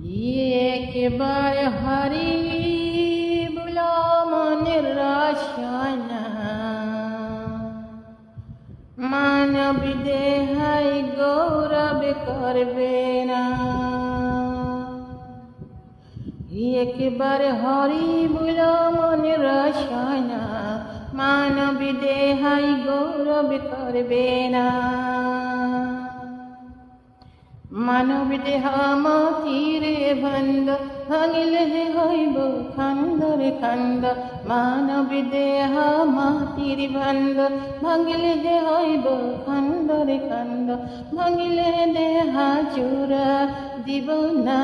একেবারে হারিয়ে মনের রসনা মানব দেহাই গৌরব করবে না। একেবারে হরিবুল মনের রসনা মানব দেহাই গৌরব করবে না। মানব দেহ মাটিরে বন্ধ ভাঙিলে হইব খন্দরে খন্দ। মানব দেহ মাটির বন্ধ ভাঙিলে হইব খন্দরে খন্দ। ভাঙিলে দেহা চূড়া দিব না।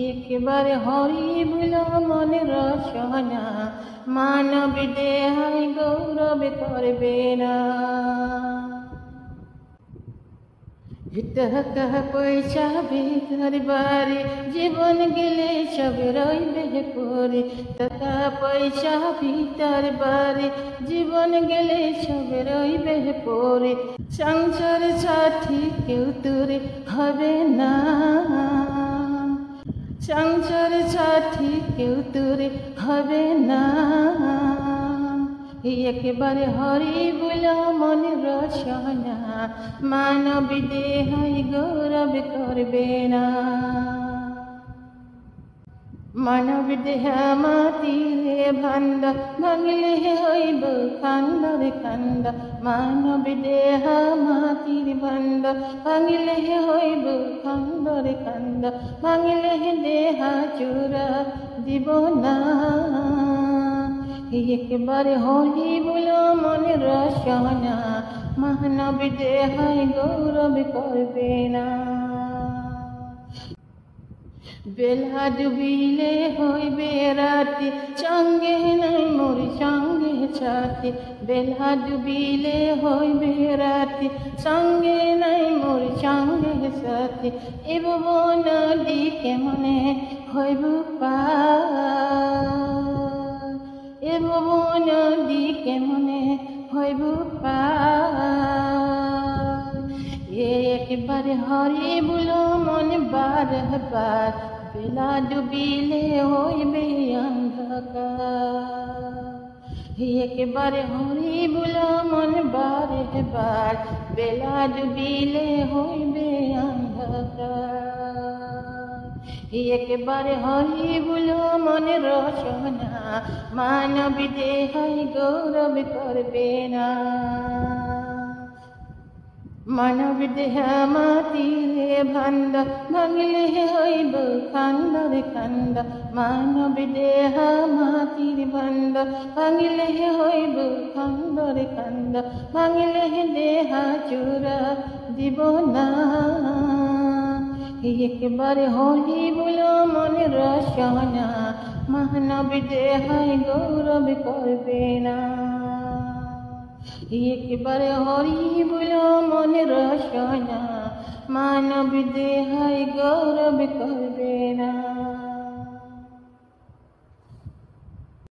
একেবারে হরিবুল মনের রসনা মানব দেহাই গৌরব করবে না। টাকা পয়সা বেকার বাড়ি জীবন গেলে সব রইবে পরে। টাকা পয়সা ভিতর বাড়ি জীবন গেলে সব রইবে পরে। সংসার সাথী কেউ তোরে হবে না। সংসার সাথী কেউ তোরে হবে না। একেবারে হরিবুল মনের রসনা মানব দেহাই গৌরব করবে না। মানব দেহ মাটিরে বন্ধ ভাঙিলে হইব খন্দরে খন্দ। মানব দেহ মাটির বন্ধ ভাঙিলে হইব খন্দরে খন্দ। ভাঙিলে দেহা চূড়া দিব না। একেবারে হরিবুল মনের রসনা মানব দেহাই গৌরব করবে না। বেলা ডুবিলে হইবে রাতি সঙ্গে নাই মোর সঙ্গে সাথী। বেলা ডুবিলে হইবে রাতি সঙ্গে নাই মোর সঙ্গে সাথী। এব নদী কেমনে হইব পার। এব নদী কেমনে হইব পার। একেবারে হরিবুল মন বার বার বেলা ডুবিলে হইবে অন্ধকার। একেবারে হরিবুল মন বার বার বেলা ডুবিলে হইবে অন্ধকার। একেবারে হরিবুল মনের রসনা মানব দেহাই গৌরব করবে না। মানব দেহ মাটিরে বন্ধ ভাঙিলে হইব খন্দরে খন্দ। মানব দেহ মাটির বন্ধ ভাঙিলে হইব খন্দরে খন্দ। ভাঙিলে দেহা চূড়া দিব না। একেবারে হরিবুল মনের রসনা মানব দেহাই গৌরব করবে না। একেবারে হরিবুল মনের রসনা মানব দেহাই গৌরব করবে না।